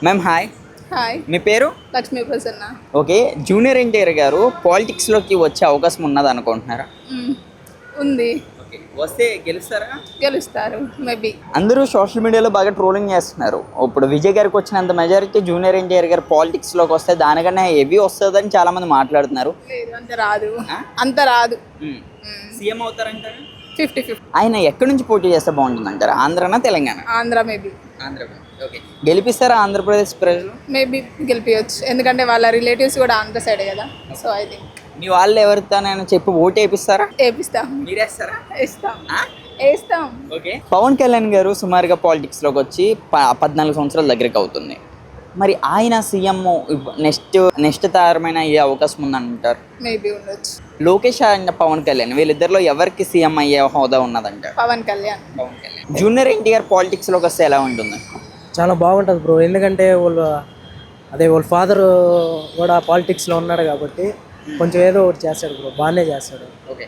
Ma'am hi. Hi, మీ పేరు? Lakshmi Prasanna. Okay, junior NTR గారు పాలిటిక్స్లోకి వచ్చే అవకాశం ఉన్నది అనుకుంటున్నారా? ఉంది, ఓకే, వస్తే గెలుస్తారా? గెలుస్తారు మేబీ. అందరూ సోషల్ మీడియాలో బాగా ట్రోలింగ్ చేస్తున్నారు. ఇప్పుడు విజయ్ గారికి వచ్చినంత మెజారిటీ జూనియర్ ఎన్టీఆర్ గారు పాలిటిక్స్లోకి వస్తే దానికన్నా హెవీ వస్తుందని చాలా మంది మాట్లాడుతున్నారు. లేదు, అంత రాదు. అంత రాదు. సీఎం అవుతారంటారా? 50-50. ఆయన ఎక్కడి నుంచి పోటీ చేస్తే బాగుంటుంది అంటారా? ఆంధ్రానా తెలంగాణ? ఆంధ్ర మేబీ. ఆంధ్రప్రదేశ్. ఓకే, గెలిపిస్తారా ఆంధ్రప్రదేశ్ ప్రజలు? మేబీ గెలిపించచ్చు, ఎందుకంటే వాళ్ళ రిలేటివ్స్ కూడా ఆంధ్ర సైడే కదా. సో ఐ థింక్ మీ వాళ్ళు ఎవరితోనైనా చెప్పి ఓటు వేపిస్తారా? వేపిస్తాం. మీరేస్తారా? వేస్తాం, వేస్తాం. ఓకే, పవన్ కళ్యాణ్ గారు సుమారుగా పాలిటిక్స్లోకి వచ్చి 14 సంవత్సరాల దగ్గరికి అవుతుంది. మరి ఆయన సీఎం నెక్స్ట్ తరమైన అయ్యే అవకాశం ఉందంటారు? మేబీ ఉండొచ్చు. లోకేష్ అండ్ పవన్ కళ్యాణ్ వీళ్ళిద్దరిలో ఎవరికి సీఎం అయ్యే హోదా ఉన్నదంటారు? పవన్ కళ్యాణ్. జూనియర్ ఎన్టీఆర్ పాలిటిక్స్లోకి వస్తే ఎలా ఉంటుంది? చాలా బాగుంటుంది బ్రో, ఎందుకంటే వాళ్ళ ఫాదర్ కూడా పాలిటిక్స్లో ఉన్నాడు కాబట్టి కొంచెం ఏదో ఒకటి చేస్తాడు బ్రో, బాగానే చేస్తాడు. ఓకే,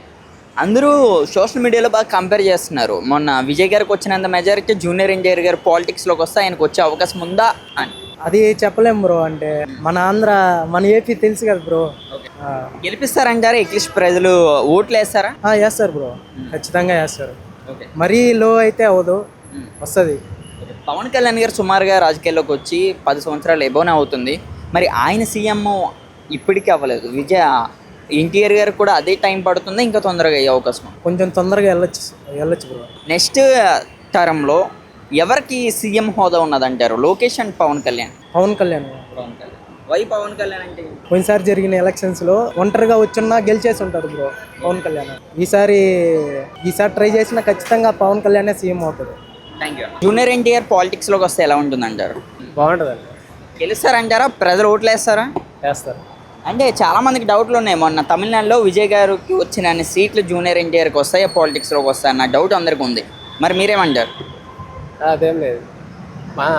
అందరూ సోషల్ మీడియాలో బాగా కంపేర్ చేస్తున్నారు. మొన్న విజయ్ గారికి వచ్చినంత మెజారిటీ జూనియర్ ఎన్టీఆర్ గారు పాలిటిక్స్లోకి వస్తే ఆయనకు వచ్చే అవకాశం ఉందా అని. అది చెప్పలేం బ్రో, అంటే మన ఏపీ తెలుసు కదా బ్రో. గెలిపిస్తారంటారా? ఇంగ్లీష్ ప్రజలు ఓట్లు వేస్తారా? వేస్తారు బ్రో, ఖచ్చితంగా వేస్తారు. ఓకే, మరీ లో అయితే అవ్వదు, వస్తుంది. పవన్ కళ్యాణ్ గారు సుమారుగా రాజకీయాల్లోకి వచ్చి 10 సంవత్సరాలు ఎబోనే అవుతుంది. మరి ఆయన సీఎం ఇప్పటికీ అవ్వలేదు. ఎన్టీఆర్ గారు కూడా అదే టైం పడుతుందా, ఇంకా తొందరగా అయ్యే అవకాశం? కొంచెం తొందరగా వెళ్ళొచ్చు బ్రో. నెక్స్ట్ తరంలో ఎవరికి సీఎం హోదా ఉన్నదంటారు? లోకేష్ అండ్ పవన్ కళ్యాణ్. పవన్ కళ్యాణ్. వై పవన్ కళ్యాణ్ అంటే? పోయినసారి జరిగిన ఎలక్షన్స్లో ఒంటరిగా వచ్చినా గెలిచేసి ఉంటారు బ్రో పవన్ కళ్యాణ్. ఈసారి ట్రై చేసినా ఖచ్చితంగా పవన్ కళ్యాణే సీఎం అవుతాడు. Thank you. జూనియర్ ఎన్టీఆర్ పాలిటిక్స్లోకి వస్తే ఎలా ఉంటుందంటారు? బాగుంటుందండి. గెలుస్తారంటారా? ప్రజలు ఓట్లు వేస్తారా? వేస్తారు. అంటే చాలా మందికి డౌట్లు ఉన్నాయి. మొన్న తమిళనాడులో విజయ్ గారికి వచ్చిన అన్ని సీట్లు జూనియర్ ఎన్టీఆర్కి వస్తాయా, పాలిటిక్స్లోకి వస్తాయి అన్న డౌట్ అందరికీ ఉంది. మరి మీరేమంటారు? అదేం లేదు,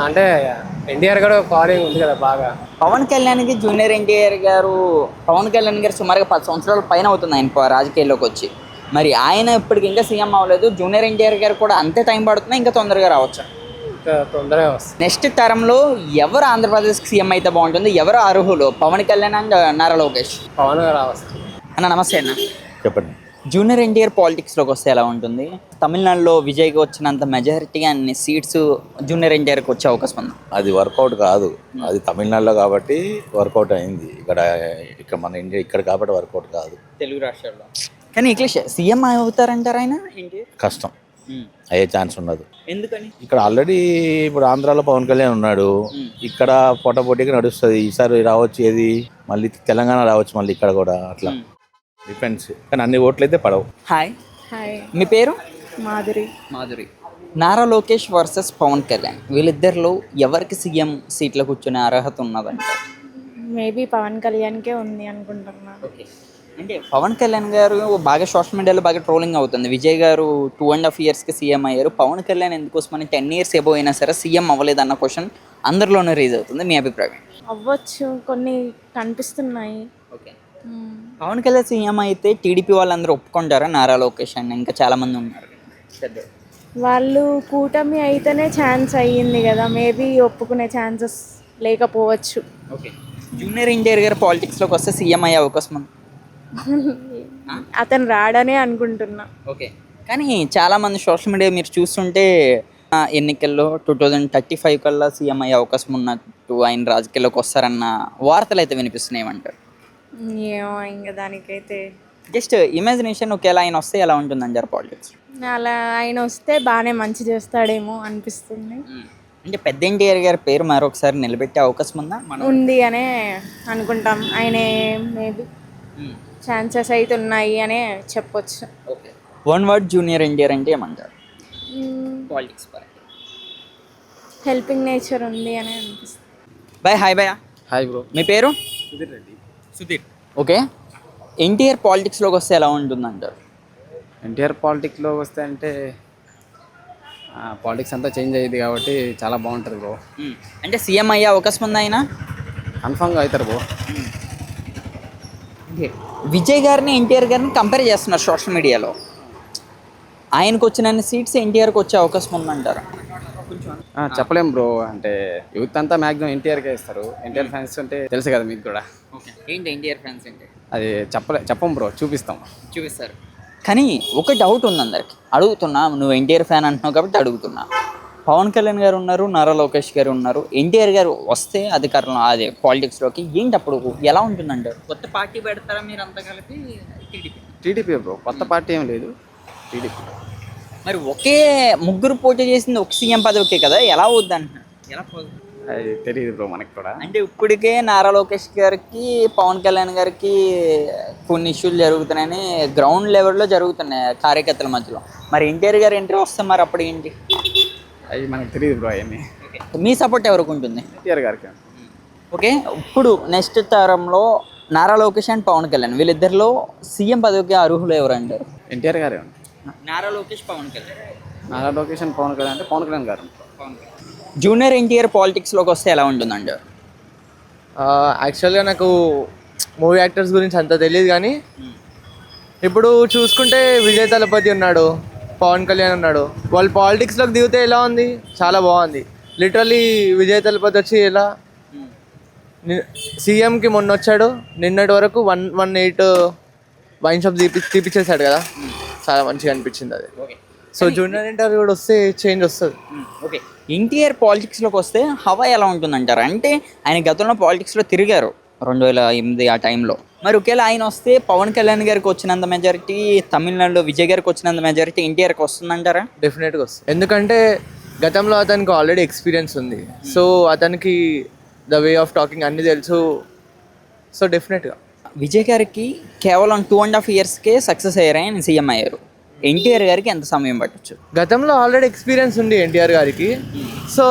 అంటే ఎన్టీఆర్ కూడా ఫాలోయింగ్ ఉంది కదా బాగా. పవన్ కళ్యాణ్కి జూనియర్ ఎన్టీఆర్ గారు సుమారుగా 10 సంవత్సరాల పైన అవుతుంది ఆయన రాజకీయాల్లోకి వచ్చి. మరి ఆయన ఇప్పటికి ఇంకా సీఎం అవ్వలేదు. జూనియర్ ఎన్టీఆర్ గారు కూడా అంతే టైం పడుతుంది, ఇంకా తొందరగా రావచ్చు. తొందరగా వస్తుంది. నెక్స్ట్ తరంలో ఎవరు ఆంధ్రప్రదేశ్కి సీఎం అయితే బాగుంటుంది? ఎవరు అర్హులు? పవన్ కళ్యాణ్ అండ్ నారా లోకేష్. పవన్ రావచ్చు అన్న. నమస్తే అన్న. చెప్పండి. జూనియర్ ఎన్టీఆర్ పాలిటిక్స్లోకి వస్తే ఎలా ఉంటుంది? తమిళనాడులో విజయ్కి వచ్చినంత మెజారిటీగా అన్ని సీట్స్ జూనియర్ ఎన్టీఆర్కి వచ్చే అవకాశం ఉంది. అది వర్కౌట్ కాదు, అది తమిళనాడులో కాబట్టి వర్కౌట్ అయింది. ఇక్కడ మన ఇండియా ఇక్కడ కాబట్టి వర్కౌట్ కాదు, తెలుగు రాష్ట్రాల్లో. కానీ ఇంగ్లీష్ సీఎం అవుతారంటారు ఆయన? కష్టం, అయ్యే ఛాన్స్ ఉండదు. ఎందుకని? ఇక్కడ ఆల్రెడీ ఇప్పుడు ఆంధ్రాలో పవన్ కళ్యాణ్ ఉన్నాడు, ఇక్కడ పోటాపోటీగా నడుస్తుంది. ఈసారి రావచ్చు, ఏది మళ్ళీ తెలంగాణ రావచ్చు, మళ్ళీ ఇక్కడ కూడా అట్లా డిపెండ్స్. కానీ అన్ని ఓట్లు అయితే పడవు. హాయ్. హాయ్, మీ పేరు? మాధురి. నారా లోకేష్ వర్సెస్ పవన్ కళ్యాణ్ వీళ్ళిద్దరిలో ఎవరికి సీఎం సీట్లో కూర్చునే అర్హత ఉన్నదంట? మేబీ పవన్ కళ్యాణ్కే ఉంది అనుకుంటున్నాను. ఓకే, అంటే పవన్ కళ్యాణ్ గారు బాగా సోషల్ మీడియాలో బాగా ట్రోలింగ్ అవుతుంది. విజయ్ గారు 2.5 yearsకి సీఎం అయ్యారు. పవన్ కళ్యాణ్ ఎందుకోసమని 10 years ఎబో అయినా సరే సీఎం అవ్వలేదన్న క్వశ్చన్ అందరిలోనే రేజ్ అవుతుంది. మీ అభిప్రాయం? అవ్వచ్చు, కొన్ని కనిపిస్తున్నాయి. ఓకే, పవన్ కళ్యాణ్ సీఎం అయితే టీడీపీ వాళ్ళందరూ ఒప్పుకుంటారా? నారా లోకేష్ అండ్ ఇంకా చాలామంది ఉన్నారు వాళ్ళు కూటమి అయితేనే ఛాన్స్ అయ్యింది కదా, మేబీ ఒప్పుకునే ఛాన్సెస్ లేకపోవచ్చు. ఓకే, జూనియర్ ఎన్టీఆర్ గారు పాలిటిక్స్లోకి వస్తే సీఎం అయ్యే అవకాశం ఉంది. అతను రాడనే అనుకుంటున్నా. ఓకే, కానీ చాలామంది సోషల్ మీడియా మీరు చూస్తుంటే ఎన్నికల్లో 2035 కల్లా సీఎం అయ్యే అవకాశం ఉన్నట్టు, ఆయన రాజకీయాల్లోకి వస్తారన్న వార్తలు అయితే వినిపిస్తున్నాయి. ఏమంటారు? ఏమో, ఇంకా దానికైతే జస్ట్ ఇమాజినేషన్. ఒకేలా ఆయన వస్తే ఎలా ఉంటుంది అంటారు పాలిటిక్స్? అలా ఆయన వస్తే బాగానే మంచి చేస్తాడేమో అనిపిస్తుంది. అంటే పెద్ద ఎన్టీఆర్ గారి పేరు మరొకసారి నిలబెట్టే అవకాశం ఉందా? ఉంది అనే అనుకుంటాం. ఆయన మేబీ ఛాన్సెస్ అయితే ఉన్నాయి అనే చెప్పొచ్చు. Okay, one word junior NTR అంటే ఏమంటారు పాలిటిక్స్ పరంగా? హెల్పింగ్ నేచర్ ఉంది అని అనిపిస్తుంది. బాయ్. హాయ్ భయ్యా. Hi bro. మీ పేరు? సుధీర్. ఓకే, ఎన్టీఆర్ పాలిటిక్స్లోకి వస్తే ఎలా ఉంటుంది అంటారు? ఎన్టీఆర్ పాలిటిక్స్లోకి వస్తే అంటే పాలిటిక్స్ అంతా చేంజ్ అయ్యింది కాబట్టి చాలా బాగుంటుంది బ్రో. అంటే సీఎం అయ్యే అవకాశం ఉంది ఆయన? కన్ఫామ్గా అవుతారు బ్రో. విజయ్ గారిని ఎన్టీఆర్ గారిని కంపేర్ చేస్తున్నారు సోషల్ మీడియాలో. ఆయనకు వచ్చిన సీట్స్ ఎన్టీఆర్కి వచ్చే అవకాశం ఉందంటారా? కొంచెం చెప్పలేం బ్రో, అంటే యూత్ అంతా మ్యాక్సిమం ఎన్టీఆర్కే ఇస్తారు. ఎన్టీఆర్ ఫ్యాన్స్ అంటే తెలుసు కదా మీకు కూడా. ఏంటి ఎన్టీఆర్ ఫ్యాన్స్ అంటే? అది చెప్పం బ్రో, చూపిస్తాం. చూపిస్తారు. కానీ ఒక డౌట్ ఉంది అందరికి, అడుగుతున్నా. నువ్వు ఎన్టీఆర్ ఫ్యాన్ అంటున్నావు కాబట్టి అడుగుతున్నా. పవన్ కళ్యాణ్ గారు ఉన్నారు, నారా లోకేష్ గారు ఉన్నారు. ఎన్టీఆర్ గారు వస్తే అధికారంలో, అదే పాలిటిక్స్లోకి, ఏంటి అప్పుడు ఎలా ఉంటుందంటే? కొత్త పార్టీ పెడతారా మీరు అంతా కలిపి? టీడీపీ బ్రో, కొత్త పార్టీ ఏం లేదు, టీడీపీ. మరి ఒకే ముగ్గురు పోటీ చేసింది ఒక సీఎం పదవికే కదా, ఎలా అవుద్ది అంటున్నారు? ఎలా పోతుంది అది తెలియదు బ్రో మనకి కూడా. అంటే ఇప్పటికే నారా లోకేష్ గారికి, పవన్ కళ్యాణ్ గారికి కొన్ని ఇష్యూలు జరుగుతున్నాయని గ్రౌండ్ లెవెల్లో జరుగుతున్నాయి కార్యకర్తల మధ్యలో. మరి ఎన్టీఆర్ గారు ఎంట్రీ వస్తే మరి అప్పుడు ఏంటి? అవి మనకు తెలియదు బ్రో అవన్నీ. మీ సపోర్ట్ ఎవరికి ఉంటుంది? ఎన్టీఆర్ గారికి. ఓకే, ఇప్పుడు నెక్స్ట్ తరంలో నారా లోకేష్ అండ్ పవన్ కళ్యాణ్, వీళ్ళిద్దరిలో సీఎం పదవికి అర్హులు ఎవరు అంటారు? ఎన్టీఆర్ గారే. నారా లోకేష్, పవన్ కళ్యాణ్. నారా లోకేష్ అండ్ పవన్ కళ్యాణ్ అంటే పవన్ కళ్యాణ్ గారు. జూనియర్ ఎన్టీఆర్ పాలిటిక్స్లోకి వస్తే ఎలా ఉంటుందంటారు? యాక్చువల్గా నాకు మూవీ యాక్టర్స్ గురించి అంత తెలియదు, కానీ ఇప్పుడు చూసుకుంటే విజయ్ తలపతి ఉన్నాడు, పవన్ కళ్యాణ్ ఉన్నాడు. వాళ్ళు పాలిటిక్స్లోకి దిగితే ఎలా ఉంది? చాలా బాగుంది. లిటరలీ విజయ్ తలపతి వచ్చి ఎలా సీఎంకి మొన్న వచ్చాడు, నిన్నటి వరకు 118 వైన్ షాప్ తీపిచ్చేసాడు కదా, చాలా మంచిగా అనిపించింది అది. సో జూనియర్ ఎన్టీఆర్ కూడా వస్తే చేంజ్ వస్తుంది. ఓకే, ఎన్టీఆర్ పాలిటిక్స్లోకి వస్తే హవా ఎలా ఉంటుందంటారు? అంటే ఆయన గతంలో పాలిటిక్స్లో తిరిగారు 2008 ఆ టైంలో. మరి ఒకవేళ ఆయన వస్తే పవన్ కళ్యాణ్ గారికి వచ్చినంత మెజారిటీ, తమిళనాడులో విజయ్ గారికి వచ్చినంత మెజారిటీ ఎన్టీఆర్కి వస్తుందంటారా? డెఫినెట్గా వస్తుంది. ఎందుకంటే గతంలో అతనికి ఆల్రెడీ ఎక్స్పీరియన్స్ ఉంది. సో అతనికి ద వే ఆఫ్ టాకింగ్ అన్నీ తెలుసు. సో డెఫినెట్గా విజయ్ గారికి కేవలం 2.5 ఇయర్స్కే సక్సెస్ అయ్యారు, ఆయన సీఎం అయ్యారు. ఎన్టీఆర్ గారికి ఎంత సమయం పట్టచ్చు? గతంలో ఆల్రెడీ ఎక్స్పీరియన్స్ ఉంది ఎన్టీఆర్ గారికి. సో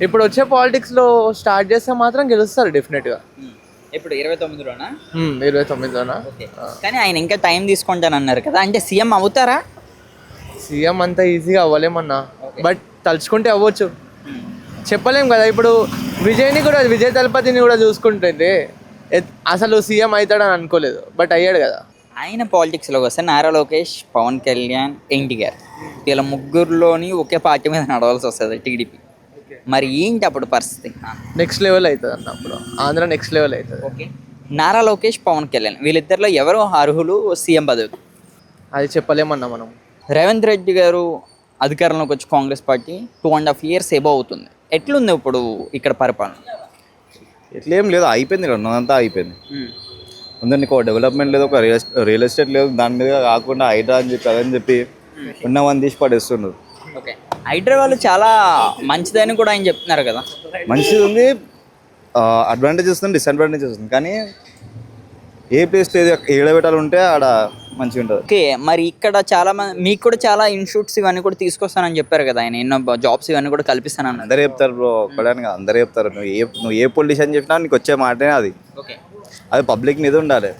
ఇప్పుడు వచ్చే పాలిటిక్స్లో స్టార్ట్ చేస్తే మాత్రం గెలుస్తారు డెఫినెట్గా. ఇప్పుడు 29లోనా? 29లోనా? కానీ ఆయన ఇంకా టైం తీసుకుంటానన్నారు కదా, అంటే సీఎం అవుతారా? సీఎం అంత ఈజీగా అవ్వలేమన్నా, బట్ తలుచుకుంటే అవ్వచ్చు, చెప్పలేం కదా. ఇప్పుడు విజయ్ తలపతిని కూడా చూసుకుంటుంటే అసలు సీఎం అవుతాడని అనుకోలేదు, బట్ అయ్యాడు కదా. ఆయన పాలిటిక్స్లోకి వస్తే నారా లోకేష్, పవన్ కళ్యాణ్, ఎన్టీఆర్, వీళ్ళ ముగ్గురులోని ఒకే పార్టీ మీద నడవాల్సి వస్తుంది టీడీపీ. మరి ఏంటి అప్పుడు పరిస్థితి? నెక్స్ట్ లెవెల్ అవుతుంది అన్న, అప్పుడు ఆంధ్ర నెక్స్ట్ లెవెల్ అవుతుంది. ఓకే, నారా లోకేష్, పవన్ కళ్యాణ్ వీళ్ళిద్దరిలో ఎవరు అర్హులు సీఎం పదవికి? అది చెప్పలేమన్నా మనం. రేవంత్ రెడ్డి గారు అధికారంలోకి వచ్చి కాంగ్రెస్ పార్టీ 2.5 ఇయర్స్ ఎబో అవుతుంది. ఎట్లుంది ఇప్పుడు ఇక్కడ పరిపాలన? ఎట్లేం లేదు, అయిపోయింది ఇక్కడ ఉన్నదంతా అయిపోయింది. ముందు నీకు డెవలప్మెంట్ లేదు, ఒక రియల్ ఎస్టేట్ లేదు, దాని మీద కాకుండా హైడ్రా అని చెప్పి అదని చెప్పి ఉన్నవన్నీ తీసి పడేస్తున్నారు. ఓకే, హైదరాబాద్ చాలా మంచిదని కూడా ఆయన చెప్తున్నారు కదా. మంచిది ఉంది, అడ్వాంటేజ్ వస్తుంది, డిసడ్వాంటేజ్ వస్తుంది. కానీ ఏ ప్లేస్ ఏది ఏడబెట్టాలి ఉంటే ఆడ మంచిగా ఉంటుంది. ఓకే, మరి ఇక్కడ చాలా మంది, మీకు కూడా చాలా ఇన్స్టిట్యూట్స్ ఇవన్నీ కూడా తీసుకొస్తానని చెప్పారు కదా ఆయన, ఎన్నో జాబ్స్ ఇవన్నీ కూడా కల్పిస్తానన్నారు. అందరూ చెప్తారు బ్రో, ఒక్కడానికి అందరూ చెప్తారు. నువ్వు ఏ పొలిటీషియన్ చెప్పినా నీకు వచ్చే మాటనే అది. ఓకే, అది పబ్లిక్ మీద ఉండాలి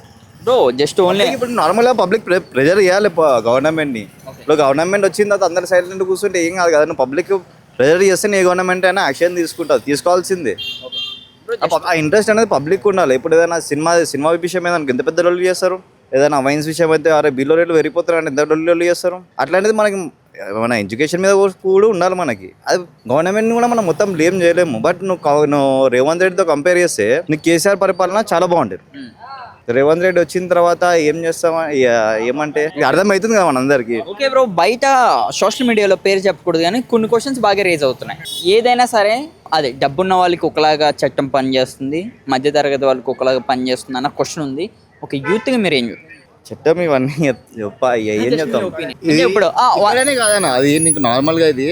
బ్రో. జస్ట్ ఓన్లీ ఇప్పుడు నార్మల్గా పబ్లిక్ ప్రెజర్ చేయాలి గవర్నమెంట్ని. ఇప్పుడు గవర్నమెంట్ వచ్చిన తర్వాత అందరు సైలెంట్ కూర్చుంటే ఏం కాదు కదా. నువ్వు పబ్లిక్ ప్రెజర్ చేస్తే నీ గవర్నమెంట్ అయినా యాక్షన్ తీసుకుంటుంది, తీసుకోవాల్సిందే. ఆ ఇంట్రెస్ట్ అనేది పబ్లిక్ ఉండాలి. ఇప్పుడు ఏదైనా సినిమా విషయం ఏదైనా ఎంత పెద్ద డొల్లు చేస్తారు, ఏదైనా వైన్స్ విషయం అయితే అరే బిల్లో రేట్లు పెరిగిపోతారు ఎంత డొల్లు చేస్తారు. అట్లాంటిది మనకి మన ఎడ్యుకేషన్ మీద కూడా ఉండాలి మనకి. అది గవర్నమెంట్ని కూడా మనం మొత్తం బ్లేమ్ చేయలేము. బట్ నువ్వు రేవంత్ రెడ్డితో కంపేర్ చేస్తే నీకు కేసీఆర్ పరిపాలన చాలా బాగుంటుంది. రేవంత్ రెడ్డి వచ్చిన తర్వాత ఏం చేస్తామా ఏమంటే అర్థమవుతుంది కదా మనందరికి. ఓకే బ్రో, బయట సోషల్ మీడియాలో పేరు చెప్పకూడదు కానీ కొన్ని క్వశ్చన్స్ బాగా రేజ్ అవుతున్నాయి. ఏదైనా సరే అదే డబ్బున్న వాళ్ళకి ఒకలాగా చట్టం పనిచేస్తుంది, మధ్యతరగతి వాళ్ళకి ఒకలాగా పనిచేస్తుంది అన్న క్వశ్చన్ ఉంది. ఒక యూత్గా మీరు ఏం చట్టం ఇవన్నీ ఏం చెప్తాం ఇప్పుడు వాళ్ళనే కాదన్నా. అది నీకు నార్మల్గా ఇది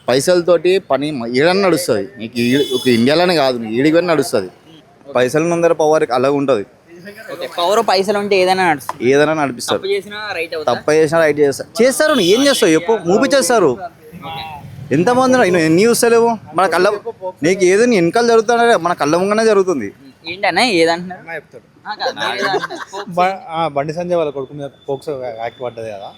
పైసలతోటి పని ఏడన్నా నడుస్తుంది. నీకు ఒక ఇండియాలోనే కాదు, నీకు ఈడికి నడుస్తుంది. పైసల ముందర పవర్ అలాగ ఉంటుంది. పవర్ పైసలు ఉంటే ఏదైనా నడుస్తుంది, ఏదైనా నడిపిస్తారు. తప్పు చేసినా రైట్ చేస్తారు. నువ్వు ఏం చేస్తావు చెప్పు, మూపించేస్తారు. ఎంతమంది నువ్వు ఎన్ని చూస్తలేవు మన కళ్ళ, నీకు ఏదో నీ వెనకాల జరుగుతున్నా మన కళ్ళ ముంగనే జరుగుతుంది. ఏంటన్నా ఏదంటున్నారు? బండి సంజయ్ వాళ్ళ కొడుకు మీద పోక్సో యాక్ట్ పడ్డది కదా,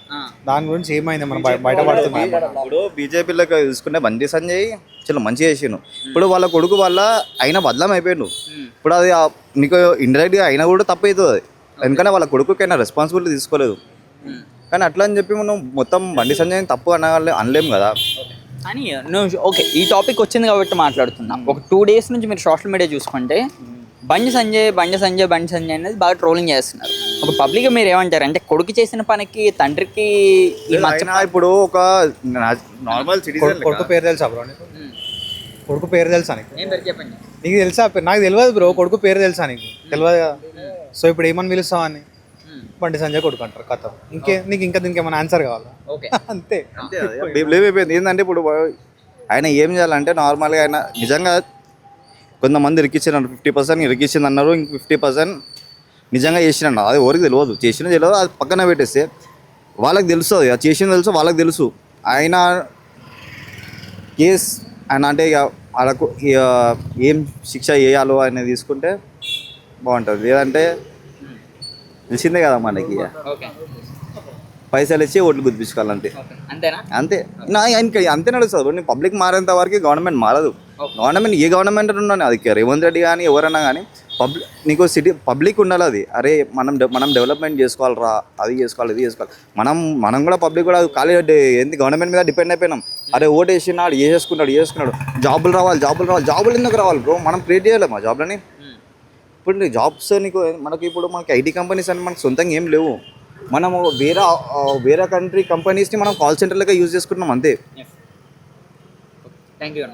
దాని గురించి ఏమైంది మనం బయటపడుతున్నాం. ఇప్పుడు బీజేపీలోకి చూసుకుంటే బండి సంజయ్ చాలా మంచిగా చేసిండు. ఇప్పుడు వాళ్ళ కొడుకు వల్ల అయినా బదలం అయిపోయిండు. ఇప్పుడు అది నీకు ఇండైరెక్ట్గా అయినా కూడా తప్పు అవుతుంది. ఎందుకంటే వాళ్ళ కొడుకుకైనా రెస్పాన్సిబిలిటీ తీసుకోలేదు. కానీ అట్లా అని చెప్పి మనం మొత్తం బండి సంజయ్ తప్పు అనలేం కదా. అని నువ్వు ఓకే ఈ టాపిక్ వచ్చింది కాబట్టి మాట్లాడుతున్నా. ఒక 2 days నుంచి మీరు సోషల్ మీడియా చూసుకుంటే బండి సంజయ్ అనేది బాగా ట్రోలింగ్ చేస్తున్నారు. ఒక పబ్లిక్గా మీరు ఏమంటారు అంటే కొడుకు చేసిన పనికి తండ్రికి ఈ మచ్చ అయినా ఇప్పుడు ఒక నార్మల్ సిటిజన్ కొడుకు పేరు తెలుసా బ్రో నీకు? కొడుకు పేరు తెలుసా నీకు? ఏం పేరు చెప్పండి. నీకు తెలుసా? నాకు తెలియదు బ్రో. కొడుకు పేరు తెలుసా నీకు? తెలియదు కదా. సో ఇప్పుడు ఏమని పిలుస్తావు అని? బండి సంజయ్ కొడుకు అంటారు కథ. నీకు ఇంకా దీనికి ఏమైనా ఆన్సర్ కావాలా? ఓకే అంతే. బిలీవ్ అయిపోయింది. ఏంటంటే ఇప్పుడు ఆయన ఏం చేయాలంటే నార్మల్గా ఆయన నిజంగా కొంతమంది ఇరికిచ్చినారు, 50% ఇరికిచ్చింది అన్నారు, ఇంక 50% నిజంగా చేసినాడు. అది ఎవరికి తెలియదు, చేసిన తెలియదు, అది పక్కన పెట్టేస్తే వాళ్ళకి తెలుస్తుంది, అది చేసింది తెలుసు, వాళ్ళకి తెలుసు. ఆయన కేస్ ఆయన అంటే ఇక వాళ్ళకు ఏం శిక్ష చేయాలో ఆయన తీసుకుంటే బాగుంటుంది. లేదంటే తెలిసిందే కదా మనకి, ఓకే పైసలు ఇచ్చి ఓట్లు గుర్తించుకోవాలంటే అంతేనా? అంతే. ఆయనకి అంతే నడుస్తుంది. నేను పబ్లిక్ మారేంత వరకు గవర్నమెంట్ మారదు. గవర్నమెంట్ ఏ గవర్నమెంట్ ఉన్నాను, అది రేవంత్ రెడ్డి కానీ ఎవరైనా కానీ నీకు పబ్లిక్ ఉండాలి. అది అరే మనం డెవలప్మెంట్ చేసుకోవాలరా, అది చేసుకోవాలి, ఇది చేసుకోవాలి. మనం కూడా పబ్లిక్ కూడా ఖాళీ ఏంటి గవర్నమెంట్ మీద డిపెండ్ అయిపోయినాం. అరే ఓటు వేసినాడు, చేసుకున్నాడు, జాబులు రావాలి. జాబులు ఎందుకు రావాలి బ్రో? మనం క్రియేట్ చేయాలి మా జాబ్లని. ఇప్పుడు జాబ్స్ మనకి ఐటీ కంపెనీస్ అని మనకు సొంతంగా ఏం లేవు. మనము వేరే కంట్రీ కంపెనీస్ని మనం కాల్ సెంటర్ లెక్క యూజ్ చేసుకుంటున్నాం అంతే. Thank you.